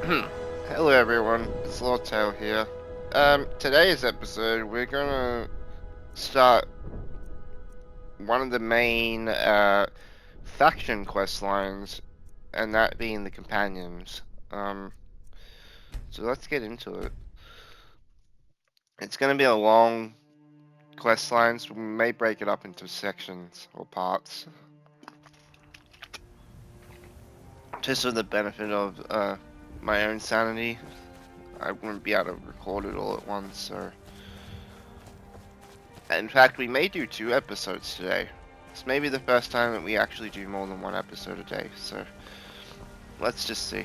Hello everyone, it's Loretail here. Today's episode we're gonna start one of the main faction quest lines, and that being the companions. Um, so let's get into it. It's gonna be a long quest line, so we may break it up into sections or parts, just for the benefit of my own sanity. I wouldn't be able to record it all at once, so. In fact, we may do 2 episodes today. This may be the first time that we actually do more than 1 episode a day, so let's just see.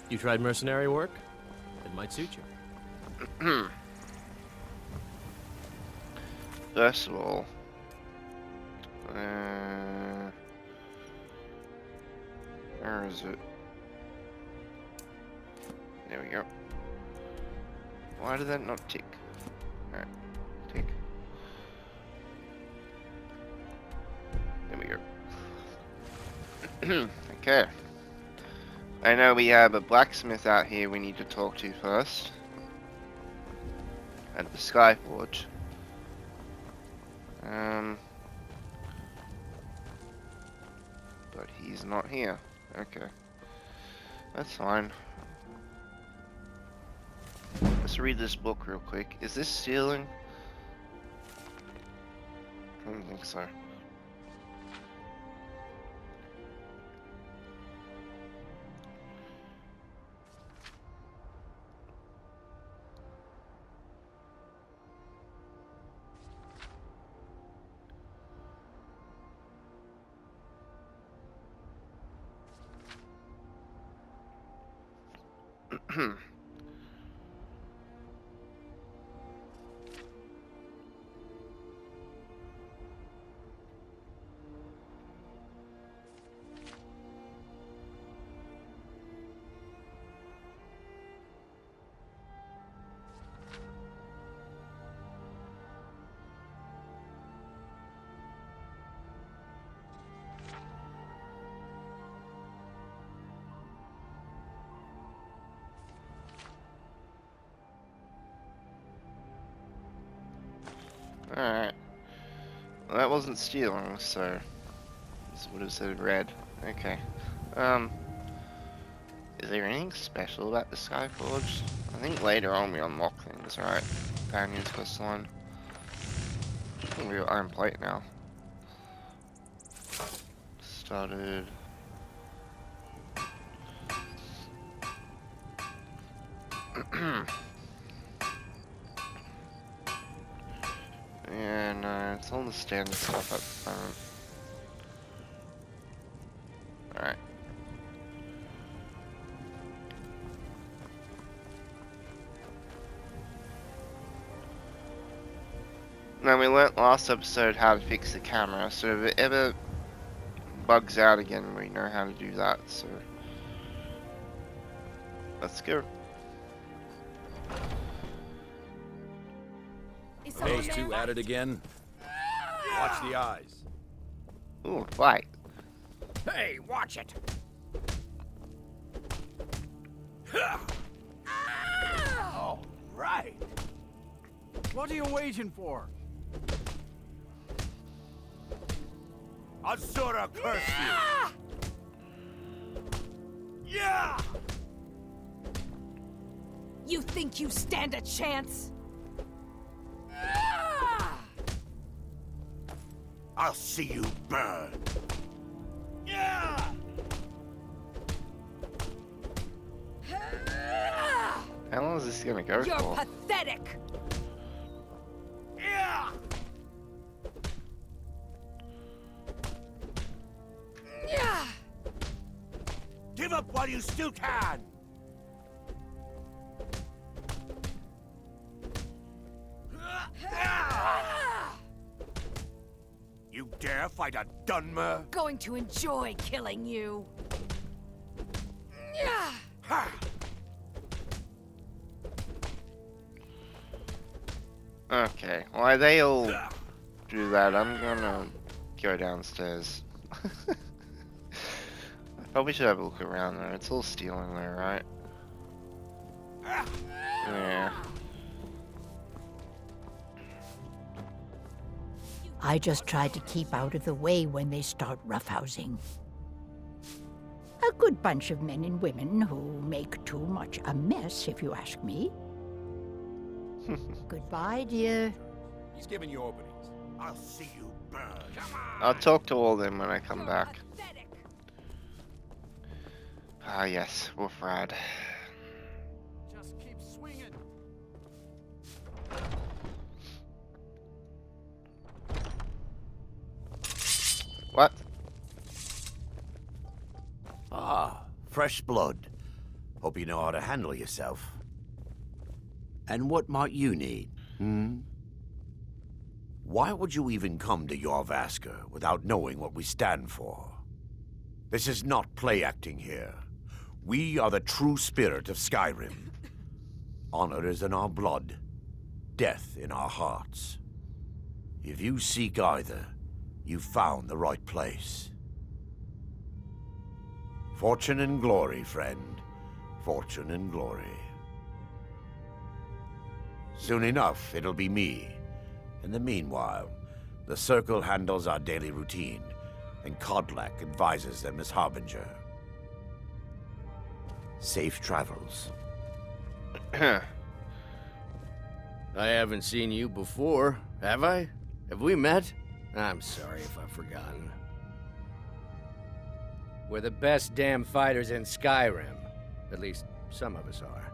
You tried mercenary work? It might suit you. First of all, where is it? There we go. Why did that not tick? Alright, tick. There we go. Okay. I know we have a blacksmith out here we need to talk to first. At the Skyforge. But he's not here. Okay. That's fine. Let's read this book real quick. Is this stealing? I don't think so. Alright. Well, that wasn't stealing, so this would have said red. Okay. Is there anything special about the Skyforge? I think later on we unlock things, right? Companions quest line. We're Iron Plate now. Started. Yeah, no, it's all the standard stuff up front. Alright. Now, we learnt last episode how to fix the camera, so if it ever bugs out again, we know how to do that, so. Let's go. Those two at it again. Watch the eyes. Ooh, fight. Hey, watch it. All right. What are you waiting for? Azura curse you. Yeah! You think you stand a chance? I'll see you burn. Yeah! How long is this gonna go You're for? pathetic! Yeah! Yeah! Give up while you still can. You dare fight a Dunmer? Going to enjoy killing you. Yeah! Ha! Okay, while they all do that, I'm gonna go downstairs. I Probably should have a look around there. It's all steel in there, right? Yeah. I just try to keep out of the way when they start roughhousing. A good bunch of men and women who make too much a mess, if you ask me. Goodbye, dear. He's giving you openings. I'll see you burn. Come on! I'll talk to all of them when I come You're back. pathetic. Ah, yes, Wolf Rad. Just keep swinging. What? Ah, fresh blood. Hope you know how to handle yourself. And what might you need, hmm? Why would you even come to Jorvaska without knowing what we stand for? This is not play acting here. We are the true spirit of Skyrim. Honor is in our blood, death in our hearts. If you seek either, you've found the right place. Fortune and glory, friend. Fortune and glory. Soon enough, it'll be me. In the meanwhile, the Circle handles our daily routine, and Kodlak advises them as Harbinger. Safe travels. I haven't seen you before, have I? Have we met? I'm sorry if I've forgotten. We're the best damn fighters in Skyrim. At least, some of us are.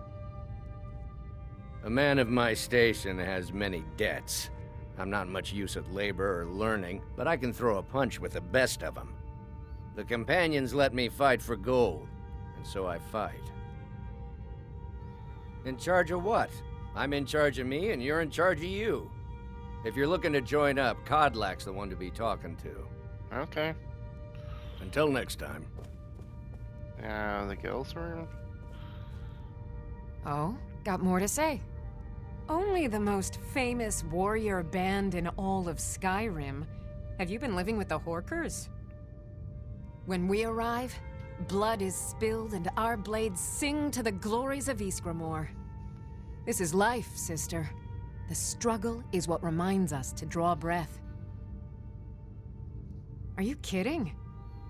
A man of my station has many debts. I'm not much use at labor or learning, but I can throw a punch with the best of them. The companions let me fight for gold, and so I fight. In charge of what? I'm in charge of me, and you're in charge of you. If you're looking to join up, Kodlak's the one to be talking to. Okay. Until next time. The girls' room? Oh, got more to say. Only the most famous warrior band in all of Skyrim. Have you been living with the Horkers? When we arrive, blood is spilled and our blades sing to the glories of Ysgramor. This is life, sister. The struggle is what reminds us to draw breath. Are you kidding?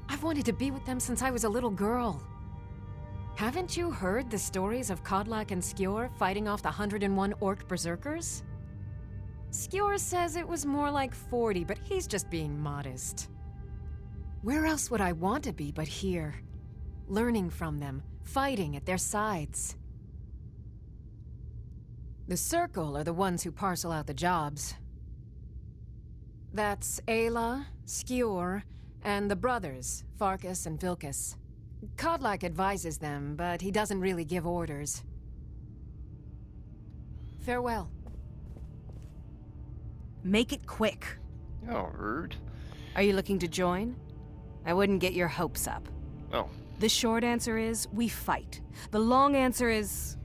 I've wanted to be with them since I was a little girl. Haven't you heard the stories of Kodlak and Skjor fighting off the 101 orc berserkers? Skjor says it was more like 40, but he's just being modest. Where else would I want to be but here? Learning from them, fighting at their sides. The Circle are the ones who parcel out the jobs. That's Ayla, Skjor, and the brothers, Farkas and Vilkas. Kodlak advises them, but he doesn't really give orders. Farewell. Make it quick. Oh, rude. Are you looking to join? I wouldn't get your hopes up. Oh. The short answer is, we fight. The long answer is,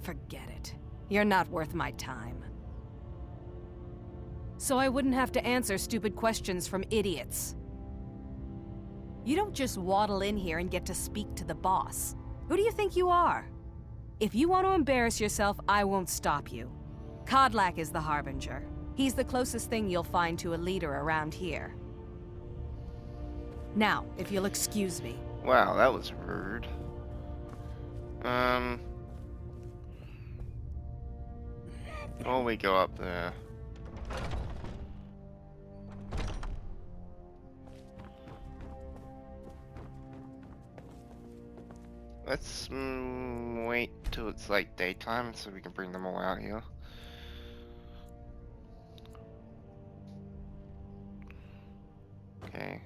forget it. You're not worth my time. So I wouldn't have to answer stupid questions from idiots. You don't just waddle in here and get to speak to the boss. Who do you think you are? If you want to embarrass yourself, I won't stop you. Kodlak is the Harbinger. He's the closest thing you'll find to a leader around here. Now, if you'll excuse me. Wow, that was rude. Oh, we go up there. Let's wait till it's like daytime so we can bring them all out here. Okay.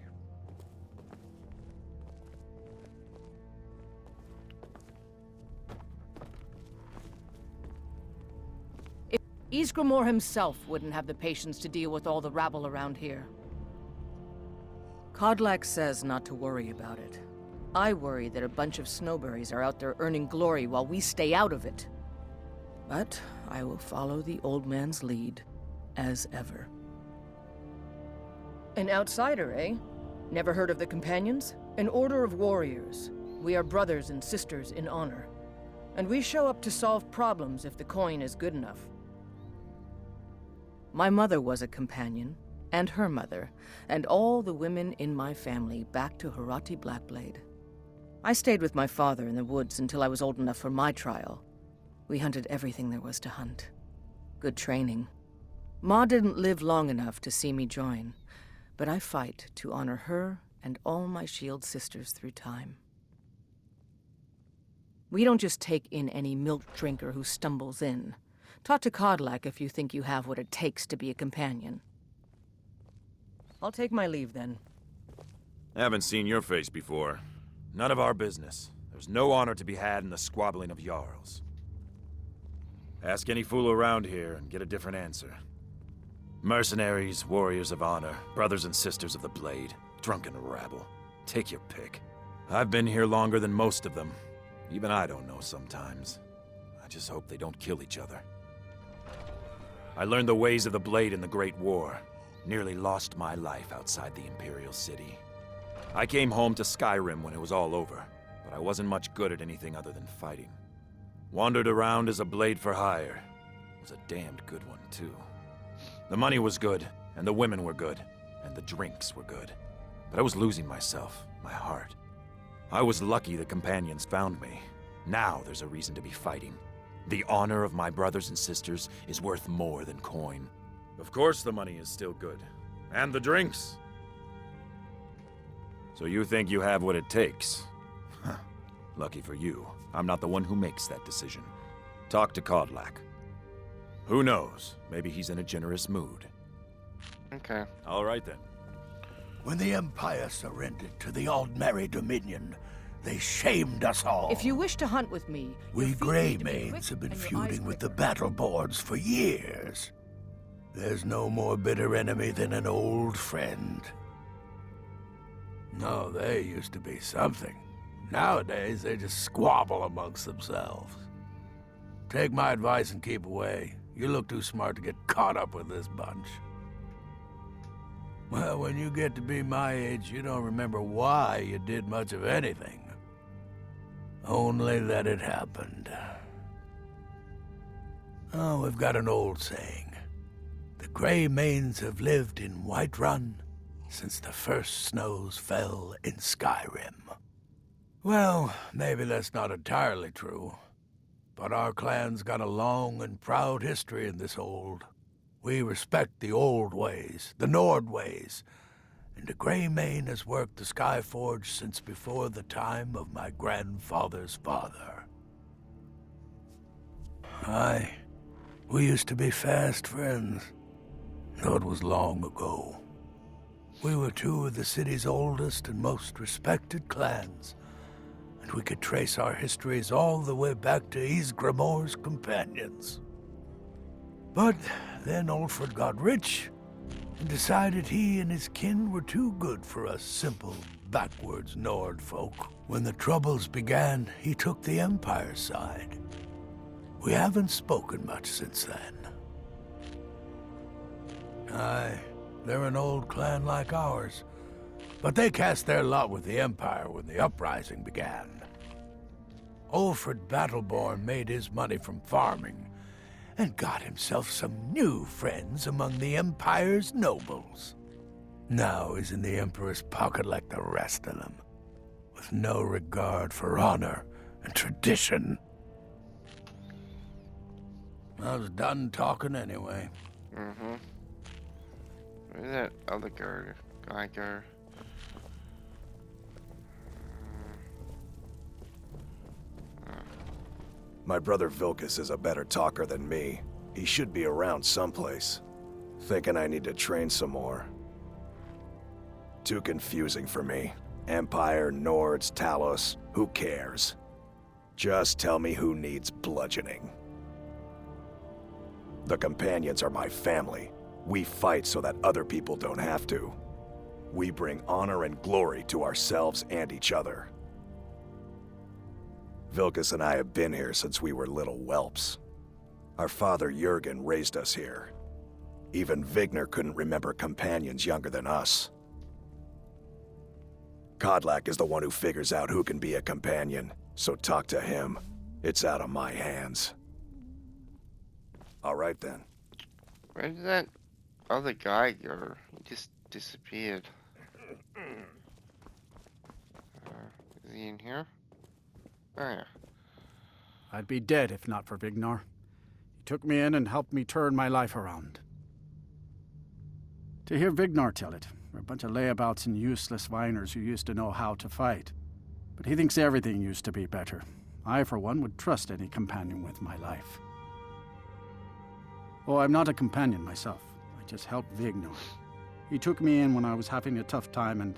Ysgramor himself wouldn't have the patience to deal with all the rabble around here. Kodlak says not to worry about it. I worry that a bunch of snowberries are out there earning glory while we stay out of it. But I will follow the old man's lead, as ever. An outsider, eh? Never heard of the Companions? An order of warriors. We are brothers and sisters in honor. And we show up to solve problems if the coin is good enough. My mother was a companion, and her mother, and all the women in my family back to Harati Blackblade. I stayed with my father in the woods until I was old enough for my trial. We hunted everything there was to hunt. Good training. Ma didn't live long enough to see me join, but I fight to honor her and all my shield sisters through time. We don't just take in any milk drinker who stumbles in. Talk to Codlac if you think you have what it takes to be a companion. I'll take my leave then. Haven't seen your face before. None of our business. There's no honor to be had in the squabbling of Jarls. Ask any fool around here and get a different answer. Mercenaries, warriors of honor, brothers and sisters of the blade, drunken rabble. Take your pick. I've been here longer than most of them. Even I don't know sometimes. I just hope they don't kill each other. I learned the ways of the blade in the Great War. Nearly lost my life outside the Imperial City. I came home to Skyrim when it was all over, but I wasn't much good at anything other than fighting. Wandered around as a blade for hire. Was a damned good one, too. The money was good, and the women were good, and the drinks were good. But I was losing myself, my heart. I was lucky the companions found me. Now there's a reason to be fighting. The honor of my brothers and sisters is worth more than coin. Of course the money is still good. And the drinks. So you think you have what it takes? Huh. Lucky for you, I'm not the one who makes that decision. Talk to Codlac. Who knows? Maybe he's in a generous mood. Okay. All right then. When the Empire surrendered to the Aldmeri Dominion, they shamed us all. If you wish to hunt with me, We your feet Grey need to be quick Mains have been and your feuding eyes with the quicker. battle boards for years. There's no more bitter enemy than an old friend. No, they used to be something. Nowadays, they just squabble amongst themselves. Take my advice and keep away. You look too smart to get caught up with this bunch. Well, when you get to be my age, you don't remember why you did much of anything. Only that it happened. Oh, we've got an old saying. The Grey Mains have lived in Whiterun since the first snows fell in Skyrim. Well, maybe that's not entirely true. But our clan's got a long and proud history in this hold. We respect the old ways, the Nord ways, and the Grey Mane has worked the Skyforge since before the time of my grandfather's father. Aye, we used to be fast friends, though it was long ago. We were two of the city's oldest and most respected clans, and we could trace our histories all the way back to Ysgramor's companions. But then Ulfred got rich and decided he and his kin were too good for us simple, backwards Nord folk. When the troubles began, he took the Empire's side. We haven't spoken much since then. Aye, they're an old clan like ours, but they cast their lot with the Empire when the uprising began. Ulfred Battleborn made his money from farming, and got himself some new friends among the Empire's nobles. Now he's in the Emperor's pocket like the rest of them, with no regard for honor and tradition. I was done talking anyway. Mm-hmm. Where'd that other guy go? My brother Vilkas is a better talker than me. He should be around someplace. Thinking I need to train some more. Too confusing for me. Empire, Nords, Talos, who cares? Just tell me who needs bludgeoning. The Companions are my family. We fight so that other people don't have to. We bring honor and glory to ourselves and each other. Vilkas and I have been here since we were little whelps. Our father Jurgen raised us here. Even Vigner couldn't remember companions younger than us. Kodlak is the one who figures out who can be a companion, so talk to him. It's out of my hands. All right then. Where did that other guy go? He just disappeared. Is he in here? Oh yeah. I'd be dead if not for Vignar. He took me in and helped me turn my life around. To hear Vignar tell it, we're a bunch of layabouts and useless whiners who used to know how to fight. But he thinks everything used to be better. I, for one, would trust any companion with my life. Oh, I'm not a companion myself. I just helped Vignar. He took me in when I was having a tough time and,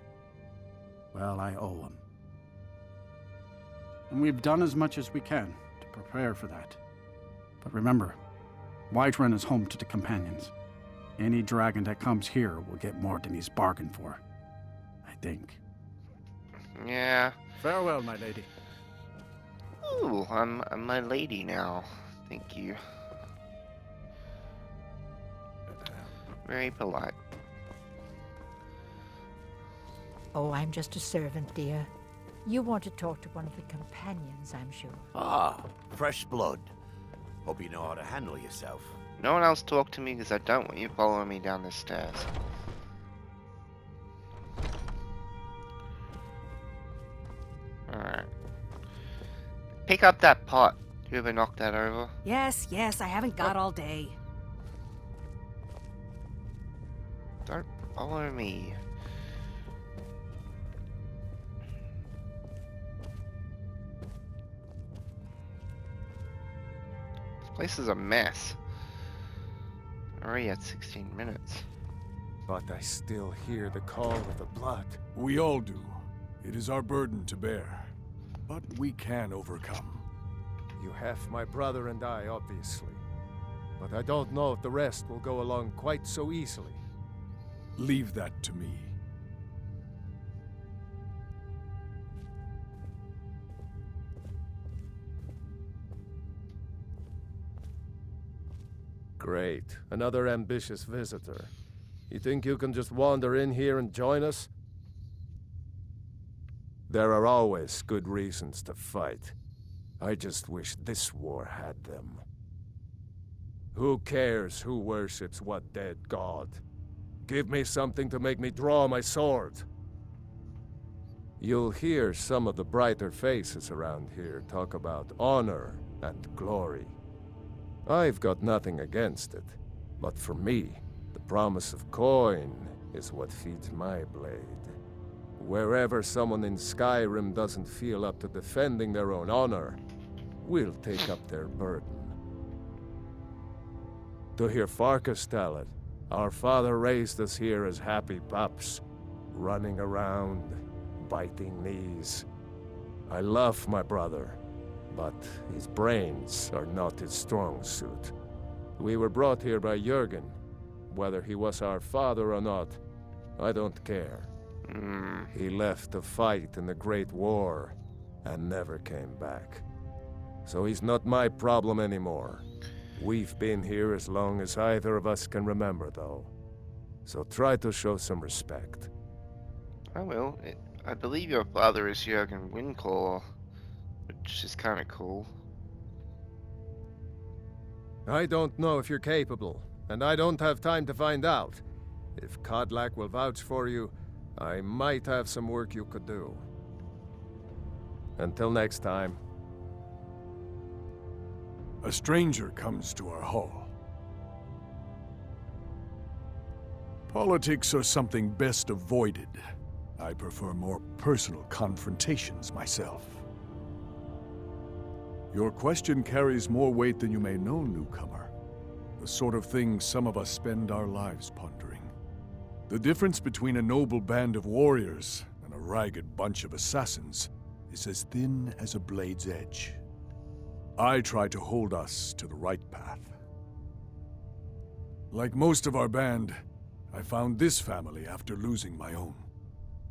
well, I owe him. And we've done as much as we can to prepare for that. But remember, Whiterun is home to the companions. Any dragon that comes here will get more than he's bargained for. I think. Yeah. Farewell, my lady. Ooh, I'm my lady now. Thank you. Very polite. Oh, I'm just a servant, dear. You want to talk to one of the companions, I'm sure. Ah, fresh blood. Hope you know how to handle yourself. No one else talk to me because I don't want you following me down the stairs. Alright. Pick up that pot. Do you ever knock that over? Yes, yes, I haven't got all day. Don't follow me. This place is a mess. Already at 16 minutes. But I still hear the call of the blood. We all do. It is our burden to bear. But we can overcome. You have my brother and I, obviously. But I don't know if the rest will go along quite so easily. Leave that to me. Great. Another ambitious visitor. You think you can just wander in here and join us? There are always good reasons to fight. I just wish this war had them. Who cares who worships what dead god? Give me something to make me draw my sword. You'll hear some of the brighter faces around here talk about honor and glory. I've got nothing against it, but for me, the promise of coin is what feeds my blade. Wherever someone in Skyrim doesn't feel up to defending their own honor, we'll take up their burden. To hear Farkas tell it, our father raised us here as happy pups, running around, biting knees. I love my brother, but his brains are not his strong suit. We were brought here by Jurgen. Whether he was our father or not, I don't care. He left to fight in the Great War and never came back. So he's not my problem anymore. We've been here as long as either of us can remember, though. So try to show some respect. I will. I believe your father is Jurgen Windclaw, which is kind of cool. I don't know if you're capable, and I don't have time to find out. If Kodlak will vouch for you, I might have some work you could do. Until next time. A stranger comes to our hall. Politics are something best avoided. I prefer more personal confrontations myself. Your question carries more weight than you may know, newcomer. The sort of thing some of us spend our lives pondering. The difference between a noble band of warriors and a ragged bunch of assassins is as thin as a blade's edge. I try to hold us to the right path. Like most of our band, I found this family after losing my own.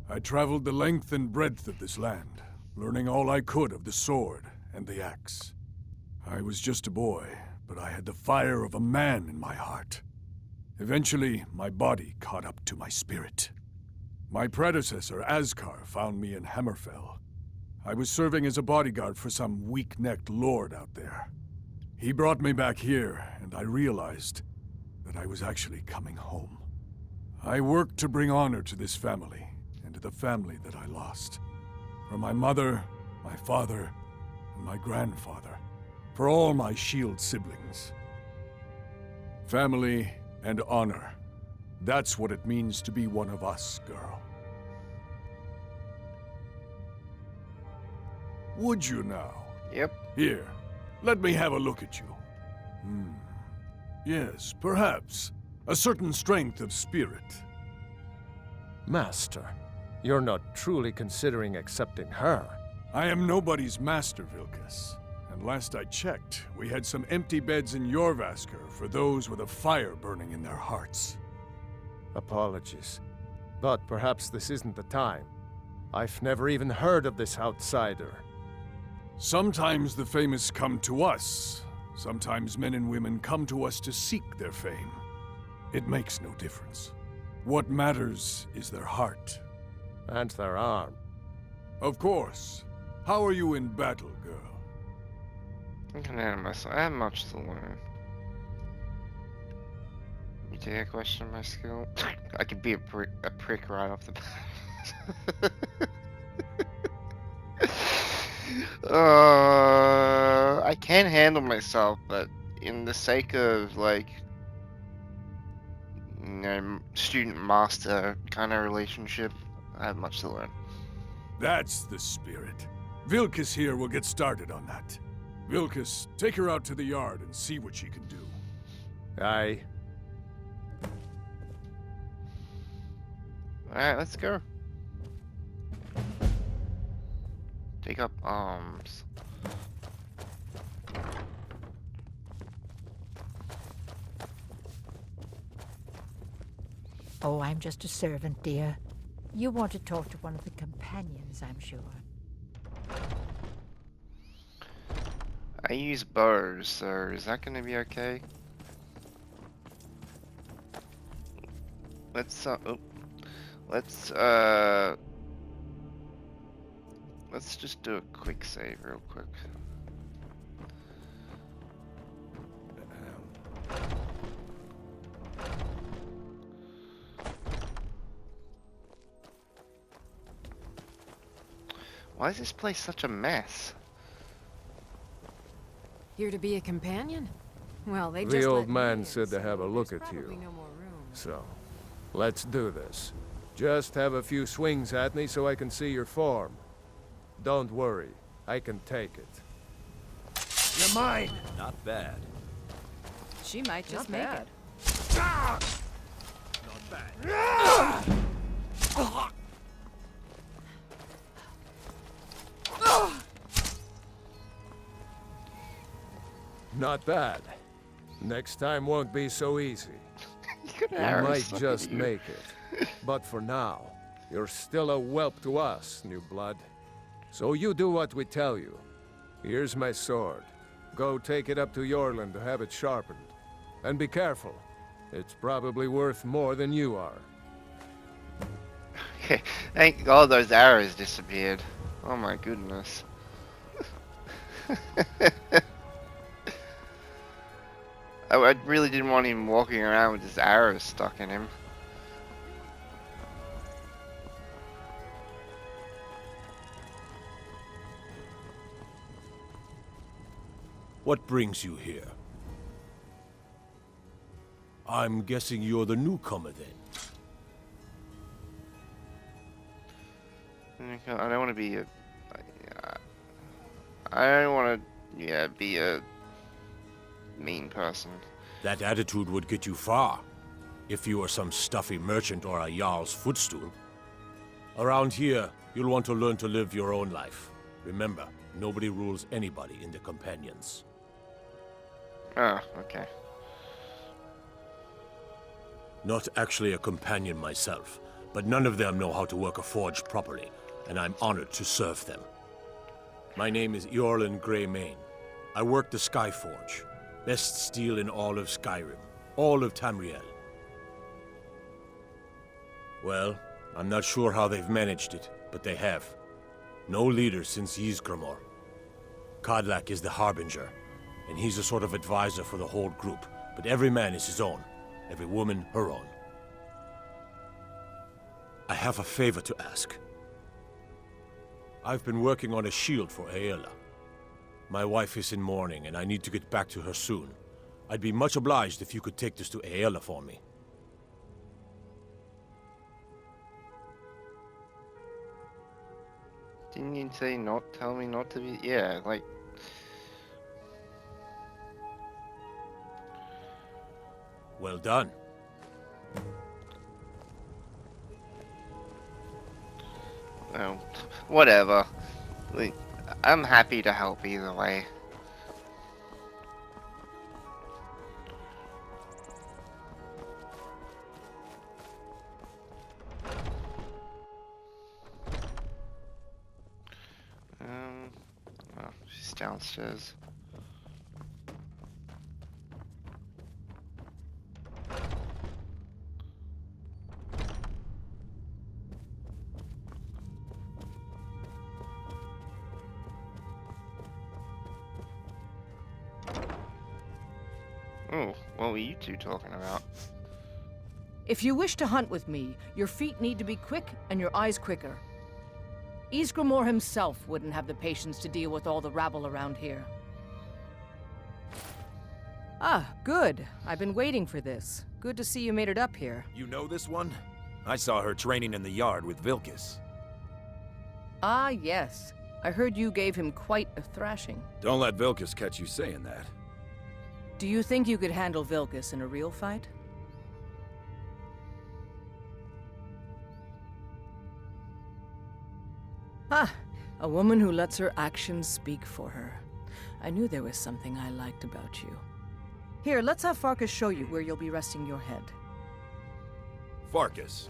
I traveled the length and breadth of this land, learning all I could of the sword and the axe. I was just a boy, but I had the fire of a man in my heart. Eventually, my body caught up to my spirit. My predecessor, Askar, found me in Hammerfell. I was serving as a bodyguard for some weak-necked lord out there. He brought me back here, and I realized that I was actually coming home. I worked to bring honor to this family, and to the family that I lost. For my mother, my father, and my grandfather. For all my shield siblings. Family and honor. That's what it means to be one of us, girl. Would you now? Yep. Here, let me have a look at you. Yes, perhaps. A certain strength of spirit. Master, you're not truly considering accepting her. I am nobody's master, Vilkas. And last I checked, we had some empty beds in Jorvaskr for those with a fire burning in their hearts. Apologies, but perhaps this isn't the time. I've never even heard of this outsider. Sometimes the famous come to us. Sometimes men and women come to us to seek their fame. It makes no difference. What matters is their heart. And their arm. Of course. How are you in battle, girl? I can handle myself. I have much to learn. You take a question of my skill? I could be a prick right off the bat. I can handle myself, but in the sake of, like, you know, student-master kind of relationship, I have much to learn. That's the spirit. Vilkas here will get started on that. Vilkas, take her out to the yard and see what she can do. Aye. Alright, let's go. Take up arms. Oh, I'm just a servant, dear. You want to talk to one of the companions, I'm sure. I use bows, so is that gonna be okay? Let's just do a quick save real quick. Why is this place such a mess? Here to be a companion? Well, they just The old let me man in, said to have a so look there's at you. probably no more room. So, let's do this. Just have a few swings at me so I can see your form. Don't worry, I can take it. You're mine! Not bad. She might just make it. Not bad. Not bad. Next time won't be so easy. You arrow might suck just at you. make it. But for now, you're still a whelp to us, new blood. So you do what we tell you. Here's my sword. Go take it up to Yorland to have it sharpened. And be careful. It's probably worth more than you are. Thank God those arrows disappeared. Oh my goodness. I really didn't want him walking around with his arrows stuck in him. What brings you here? I'm guessing you're the newcomer then. I don't want to be a... I don't want to, yeah, be a mean person. That attitude would get you far, if you were some stuffy merchant or a Jarl's footstool. Around here, you'll want to learn to live your own life. Remember, nobody rules anybody in the Companions. Oh, okay. Not actually a companion myself, but none of them know how to work a forge properly, and I'm honored to serve them. My name is Eorlin Greymane. I work the Skyforge. Best steel in all of Skyrim. All of Tamriel. Well, I'm not sure how they've managed it, but they have. No leader since Ysgramor. Kodlak is the Harbinger, and he's a sort of advisor for the whole group, but every man is his own, every woman her own. I have a favor to ask. I've been working on a shield for Aela. My wife is in mourning, and I need to get back to her soon. I'd be much obliged if you could take this to Aela for me. Didn't you say not? Tell me not to be. Yeah, like. Well done. Well, whatever. Like, I'm happy to help either way. Oh, she's downstairs. Oh, what were you two talking about? If you wish to hunt with me, your feet need to be quick and your eyes quicker. Ysgramor himself wouldn't have the patience to deal with all the rabble around here. Ah, good. I've been waiting for this. Good to see you made it up here. You know this one? I saw her training in the yard with Vilkas. Ah, yes. I heard you gave him quite a thrashing. Don't let Vilkas catch you saying that. Do you think you could handle Vilkas in a real fight? Ah, a woman who lets her actions speak for her. I knew there was something I liked about you. Here, let's have Farkas show you where you'll be resting your head. Farkas.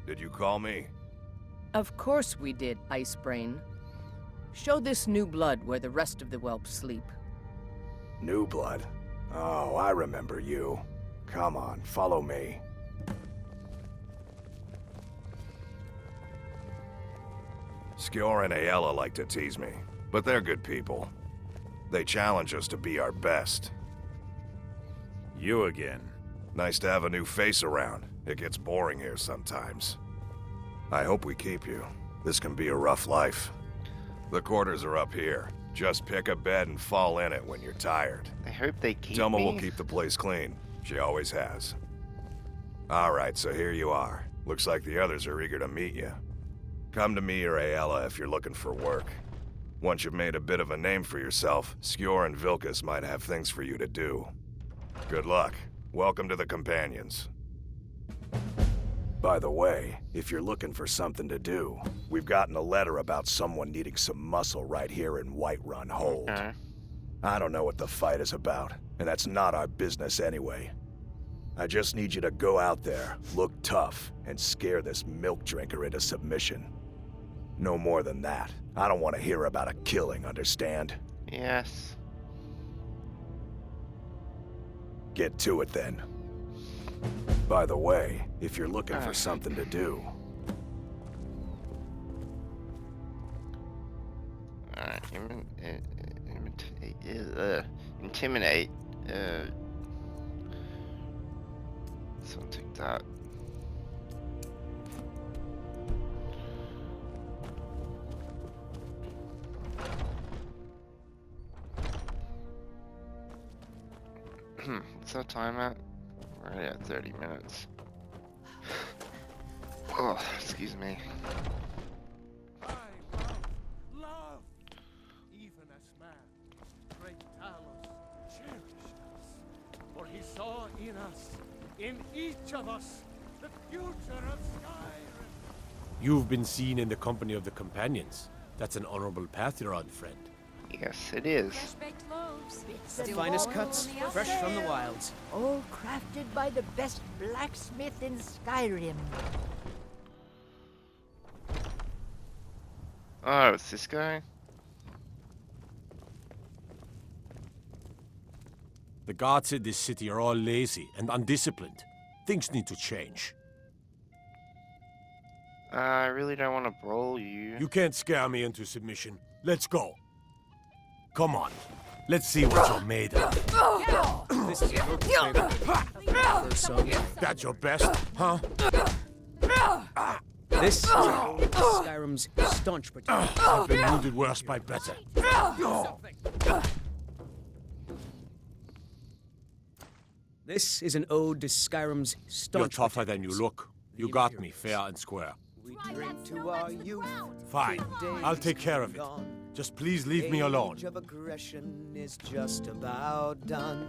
Did you call me? Of course we did, Icebrain. Show this new blood where the rest of the whelps sleep. New blood? Oh, I remember you. Come on, follow me. Skjor and Aela like to tease me, but they're good people. They challenge us to be our best. You again. Nice to have a new face around. It gets boring here sometimes. I hope we keep you. This can be a rough life. The quarters are up here. Just pick a bed and fall in it when you're tired. I hope they keep Selma me. will keep the place clean. She always has. Alright, so here you are. Looks like the others are eager to meet you. Come to me or Aela if you're looking for work. Once you've made a bit of a name for yourself, Skjor and Vilkas might have things for you to do. Good luck. Welcome to the Companions. By the way, if you're looking for something to do, we've gotten a letter about someone needing some muscle right here in Whiterun Hold. I don't know what the fight is about, and that's not our business anyway. I just need you to go out there, look tough, and scare this milk drinker into submission. No more than that. I don't want to hear about a killing, understand? Yes. Get to it then. By the way, if you're looking for something to do... Intimidate. So I'll take that. What's that time at? We're already at 30 minutes. Oh, excuse me. Love! Even as man, great Talos cherished us. For he saw in us, in each of us, the future of Skyrim. You've been seen in the company of the Companions. That's an honorable path you're on, friend. Yes, it is. The finest cuts, fresh from the wilds. All crafted by the best blacksmith in Skyrim. Oh, it's this guy? The gods in this city are all lazy and undisciplined. Things need to change. I really don't want to brawl you. You can't scare me into submission. Let's go. Come on. Let's see what you're made of. This is That's your best, huh? This is Skyrim's staunch protector. I've been wounded worse by better. This is an ode to Skyrim's staunch. You're tougher than you look. You got me fair and square. We drink to our youth. Fine. I'll take care of it. Just please leave me alone. Age of aggression is just about done.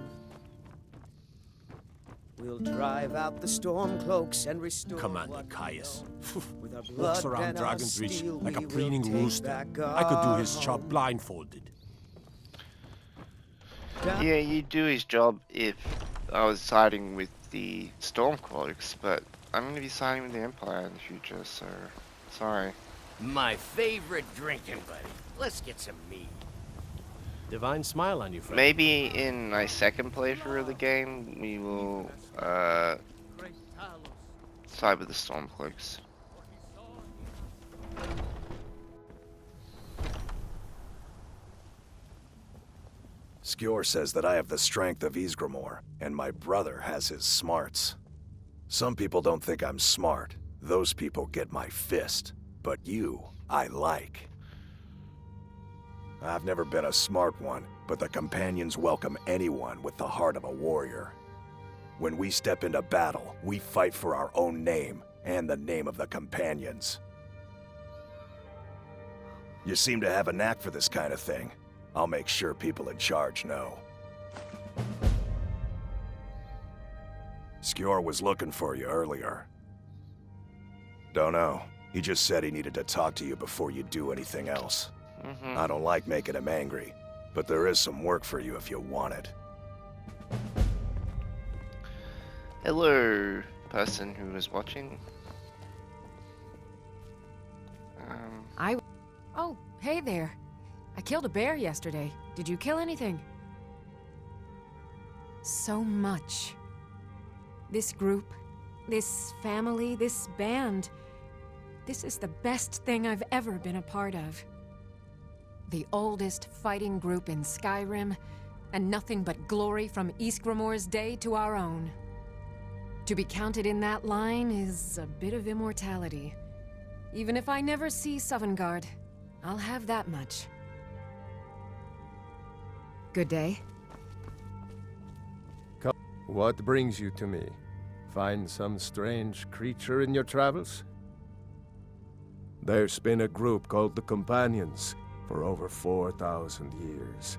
We'll drive out the storm cloaks and restore. Commander Caius. With our Walks blood around and our Dragon's Reach steel, like a we will preening take rooster. back I could do our his job home. blindfolded. Yeah, you'd do his job if I was siding with the Stormcloaks, but I'm going to be siding with the Empire in the future, so sorry. My favorite drinking buddy. Let's get some mead. Divine smile on you, friend. Maybe in my second playthrough of the game, we will side with the Stormcloaks. Skjor says that I have the strength of Ysgramor, and my brother has his smarts. Some people don't think I'm smart. Those people get my fist. But you, I like. I've never been a smart one, but the Companions welcome anyone with the heart of a warrior. When we step into battle, we fight for our own name and the name of the Companions. You seem to have a knack for this kind of thing. I'll make sure people in charge know. Skjor was looking for you earlier. Don't know. He just said he needed to talk to you before you do anything else. I don't like making him angry, but there is some work for you if you want it. Hello, person who was watching. Oh, hey there. I killed a bear yesterday. Did you kill anything? So much. This group, this family, this band. This is the best thing I've ever been a part of. The oldest fighting group in Skyrim, and nothing but glory from Ysgramor's day to our own. To be counted in that line is a bit of immortality. Even if I never see Sovngarde, I'll have that much. Good day. What brings you to me? Find some strange creature in your travels? There's been a group called the Companions for over 4,000 years.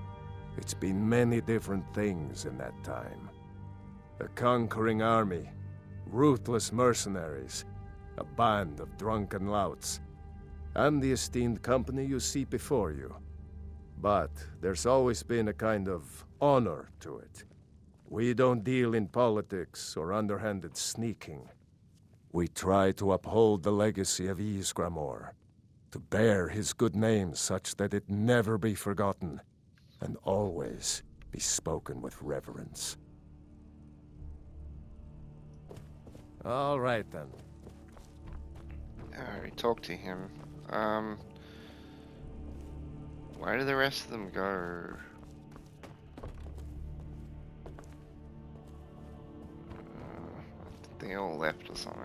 It's been many different things in that time. A conquering army, ruthless mercenaries, a band of drunken louts, and the esteemed company you see before you. But there's always been a kind of honor to it. We don't deal in politics or underhanded sneaking. We try to uphold the legacy of Ysgramor, to bear his good name such that it never be forgotten, and always be spoken with reverence. All right, then. We talked to him. Where did the rest of them go? They all left or something.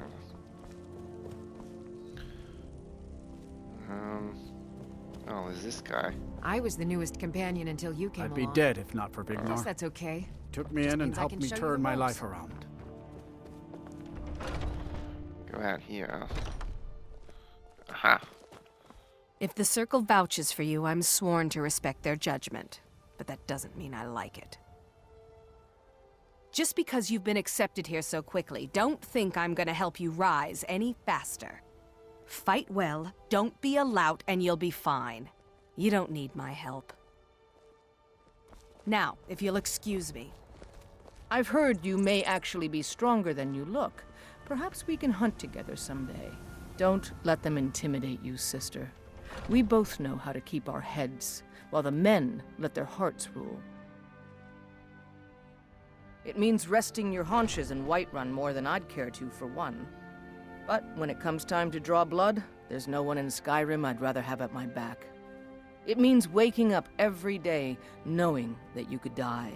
Oh, there's this guy. I was the newest companion until you came I'd be along. dead if not for I guess Vignor. that's okay. Took me Just in and means I helped can me show you turn the my ropes. life around. Go out here. Aha. If the Circle vouches for you, I'm sworn to respect their judgment. But that doesn't mean I like it. Just because you've been accepted here so quickly, don't think I'm gonna help you rise any faster. Fight well, don't be a lout, and you'll be fine. You don't need my help. Now, if you'll excuse me. I've heard you may actually be stronger than you look. Perhaps we can hunt together someday. Don't let them intimidate you, sister. We both know how to keep our heads, while the men let their hearts rule. It means resting your haunches in Whiterun more than I'd care to, for one. But when it comes time to draw blood, there's no one in Skyrim I'd rather have at my back. It means waking up every day knowing that you could die,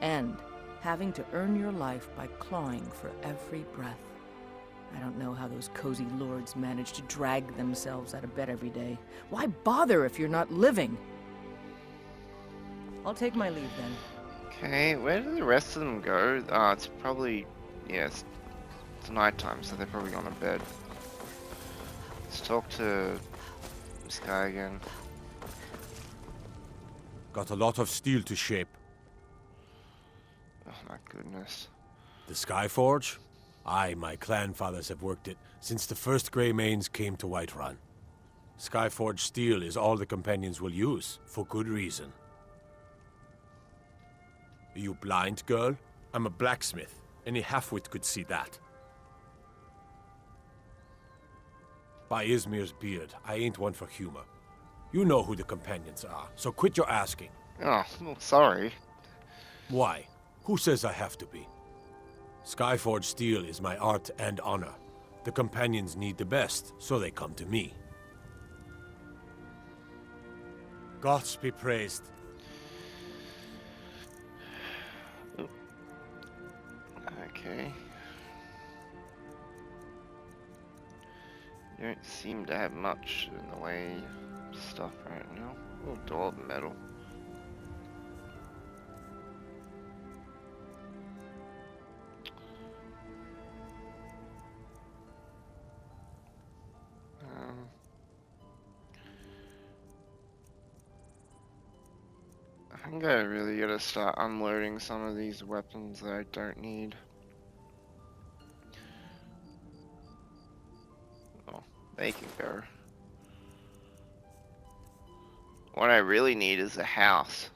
and having to earn your life by clawing for every breath. I don't know how those cozy lords manage to drag themselves out of bed every day. Why bother if you're not living? I'll take my leave then. Okay, where do the rest of them go? It's probably... yes, it's nighttime, so they're probably gone to bed. Let's talk to this guy again. Got a lot of steel to shape. Oh my goodness. The Skyforge? I, my clan fathers have worked it since the first Grey Manes came to Whiterun. Skyforge steel is all the companions will use, for good reason. Are you blind, girl? I'm a blacksmith. Any halfwit could see that. By Izmir's beard, I ain't one for humor. You know who the companions are, so quit your asking. Oh, well, sorry. Why? Who says I have to be? Skyforge steel is my art and honor. The companions need the best, so they come to me. Gods be praised. Okay. You don't seem to have much in the way of stuff right now. Oh, door of metal. I think I really gotta start unloading some of these weapons that I don't need. Oh, they can go. What I really need is a house.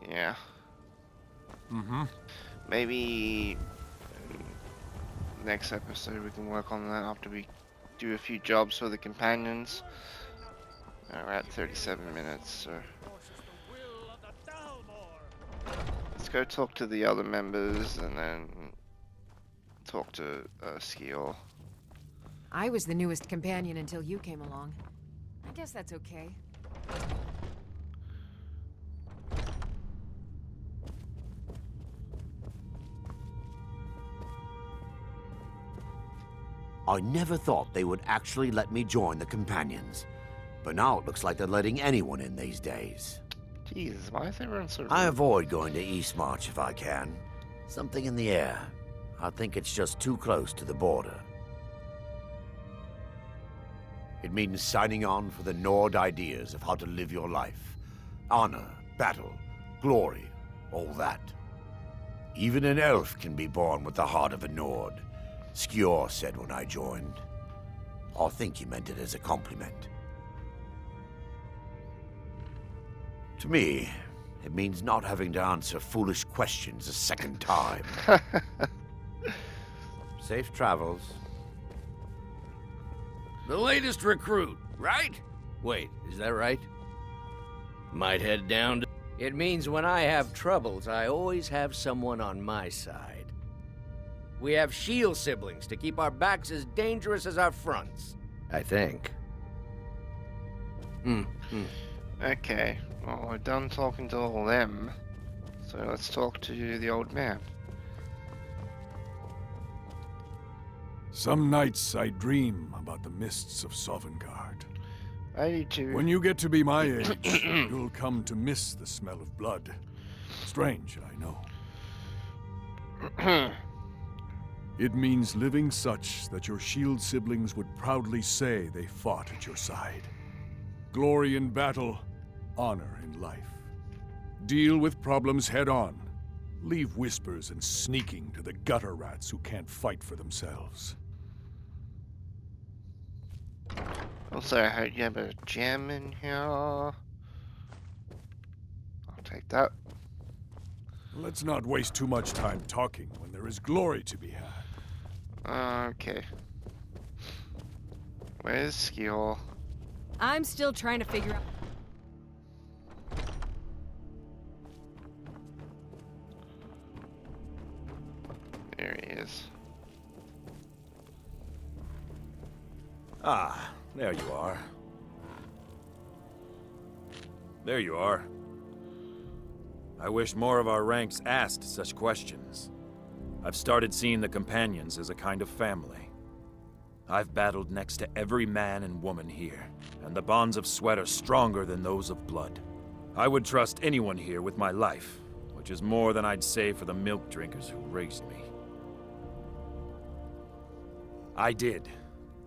Yeah. Maybe next episode we can work on that after we do a few jobs for the companions. We're at 37 minutes, so let's go talk to the other members and then talk to Skior. I was the newest companion until you came along. I guess that's okay. I never thought they would actually let me join the companions. But now it looks like they're letting anyone in these days. Jesus, why is everyone so rude? I avoid going to Eastmarch if I can. Something in the air. I think it's just too close to the border. It means signing on for the Nord ideas of how to live your life. Honor, battle, glory, all that. Even an elf can be born with the heart of a Nord, Skior said when I joined. I think he meant it as a compliment. To me, it means not having to answer foolish questions a second time. Safe travels. The latest recruit, right? Wait, is that right? Might head down to... It means when I have troubles, I always have someone on my side. We have shield siblings to keep our backs as dangerous as our fronts. I think. Okay, well, we're done talking to all them, so let's talk to the old man. Some nights I dream about the mists of Sovngarde. I do too. When you get to be my age, you'll come to miss the smell of blood. Strange, I know. It means living such that your shield siblings would proudly say they fought at your side. Glory in battle, honor in life. Deal with problems head on. Leave whispers and sneaking to the gutter rats who can't fight for themselves. Also, I heard you have a gem in here. I'll take that. Let's not waste too much time talking when there is glory to be had. Okay. Where's Skior? I'm still trying to figure out... There he is. Ah, there you are. There you are. I wish more of our ranks asked such questions. I've started seeing the companions as a kind of family. I've battled next to every man and woman here, and the bonds of sweat are stronger than those of blood. I would trust anyone here with my life, which is more than I'd say for the milk drinkers who raised me. I did.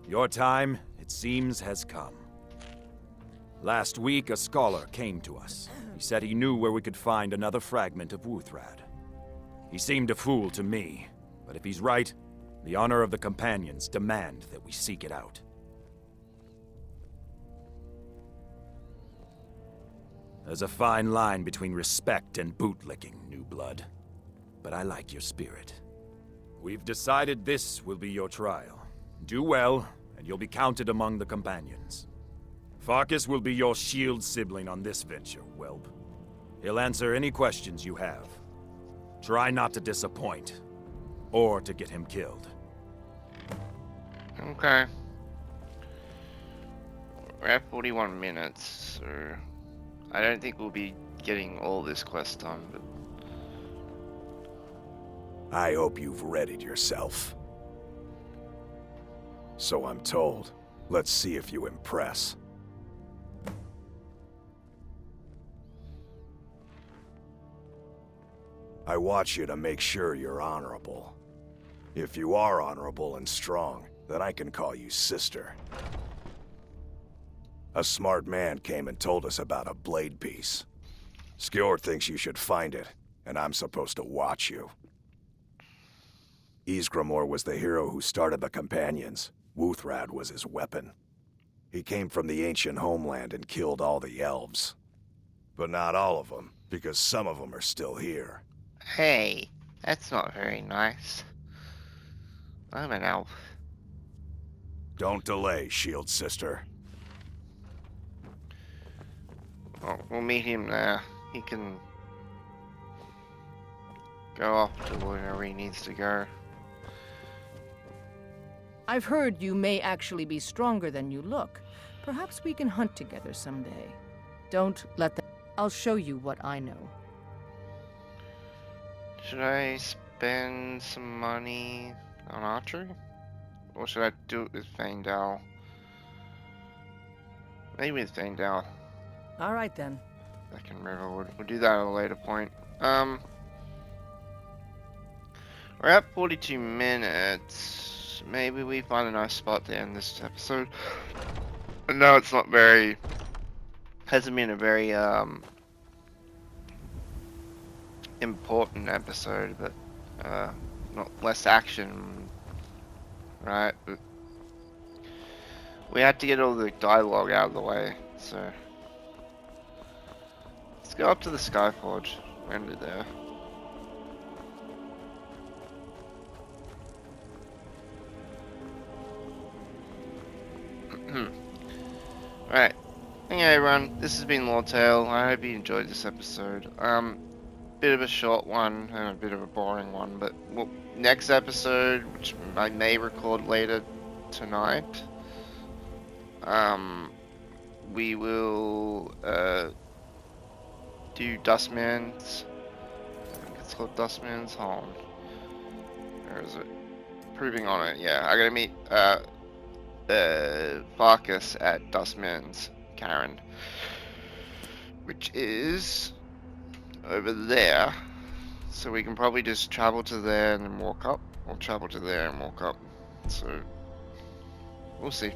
Your time, it seems, has come. Last week, a scholar came to us. He said he knew where we could find another fragment of Wuthrad. He seemed a fool to me, but if he's right, the honor of the companions demand that we seek it out. There's a fine line between respect and bootlicking, new blood. But I like your spirit. We've decided this will be your trial. Do well, and you'll be counted among the companions. Farkas will be your shield sibling on this venture, whelp. He'll answer any questions you have. Try not to disappoint, or to get him killed. Okay. We're at 41 minutes, so I don't think we'll be getting all this quest done, but I hope you've readied yourself. So I'm told. Let's see if you impress. I watch you to make sure you're honorable. If you are honorable and strong, then I can call you sister. A smart man came and told us about a blade piece. Skjor thinks you should find it, and I'm supposed to watch you. Ysgramor was the hero who started the Companions. Wuthrad was his weapon. He came from the ancient homeland and killed all the elves. But not all of them, because some of them are still here. hey, that's not very nice. I'm an elf. Don't delay, Shield Sister. Well, we'll meet him there. He can go off to wherever he needs to go. I've heard you may actually be stronger than you look. Perhaps we can hunt together someday. Don't let them... I'll show you what I know. Should I spend some money on archery? Or should I do it with Faendal? Maybe with Faendal. All right, then. Back in Riverwood. We'll do that at a later point. We're at 42 minutes. Maybe we find a nice spot to end this episode. I know it's not very... hasn't been a very, important episode, but, not less action, right? But we had to get all the dialogue out of the way, so... Let's go up to the Skyforge. End it there. Right. Anyway, everyone, this has been Loretail. I hope you enjoyed this episode. Bit of a short one and a bit of a boring one, but next episode, which I may record later tonight, we will do Dustman's. I think it's called Dustman's Home. Where is it? Proving on it. Yeah, I gotta meet Farkas at Dustman's Karen, which is over there. So we can probably just travel to there and then walk up, or travel to there and walk up. So we'll see.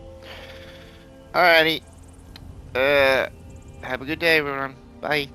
Alrighty. Have a good day, everyone. Bye.